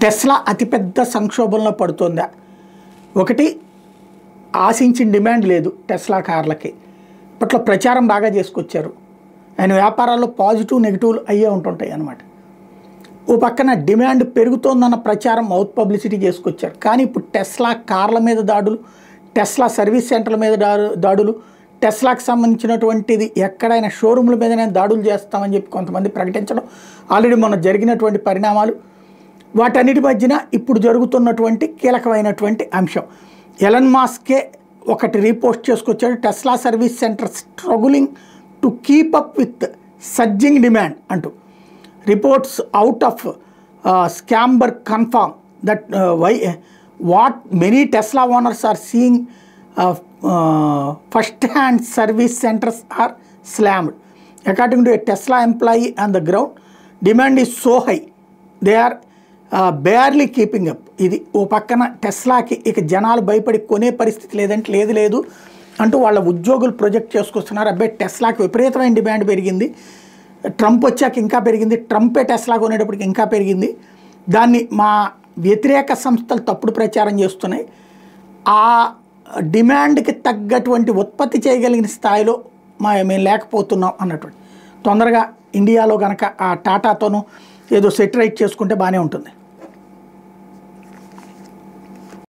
Tesla అతిపెద్ద సంక్షోభంలో పడుతోందా? ఒకటి, ఆశించిన డిమాండ్ లేదు టెస్లా కార్లకి. ఇప్పట్లో ప్రచారం బాగా చేసుకొచ్చారు. ఆయన వ్యాపారాల్లో పాజిటివ్ నెగిటివ్లు అయ్యే ఉంటుంటాయి అన్నమాట. ఓ పక్కన డిమాండ్ పెరుగుతోందన్న ప్రచారం మౌత్ పబ్లిసిటీ చేసుకొచ్చారు. కానీ ఇప్పుడు టెస్లా కార్ల మీద దాడులు, టెస్లా సర్వీస్ సెంటర్ల మీద దాడులు, టెస్లాకి సంబంధించినటువంటిది ఎక్కడైనా షోరూమ్ల మీదనే దాడులు చేస్తామని చెప్పి కొంతమంది ప్రకటించడం, ఆల్రెడీ మొన్న జరిగినటువంటి పరిణామాలు, వాటన్నిటి మధ్యన ఇప్పుడు జరుగుతున్నటువంటి కీలకమైనటువంటి అంశం. ఎలన్ మాస్కే ఒకటి రీపోస్ట్ చేసుకొచ్చాడు, Tesla service center struggling to keep up with surging demand అంటూ. Reports out of Schaumburg confirm that what many Tesla owners are seeing first hand service centers are slammed. According to a Tesla employee on the ground, demand is so high they are barely keeping up. ఇది ఓ పక్కన టెస్లాకి ఇక జనాలు భయపడి కొనే పరిస్థితి లేదంటే లేదు అంటూ వాళ్ళ ఉద్యోగులు ప్రొజెక్ట్ చేసుకొస్తున్నారు. అబ్బాయి టెస్లాకి విపరీతమైన డిమాండ్ పెరిగింది, ట్రంప్ వచ్చాక ఇంకా పెరిగింది, ట్రంపే టెస్లా కొనేటప్పటికి ఇంకా పెరిగింది, దాన్ని మా వ్యతిరేక సంస్థలు తప్పుడు ప్రచారం చేస్తున్నాయి, ఆ డిమాండ్కి తగ్గటువంటి ఉత్పత్తి చేయగలిగిన స్థాయిలో మేము లేకపోతున్నాం అన్నటువంటి. తొందరగా ఇండియాలో కనుక ఆ టాటాతోనూ ఏదో సెటిలైట్ చేసుకుంటే బాగానే ఉంటుంది.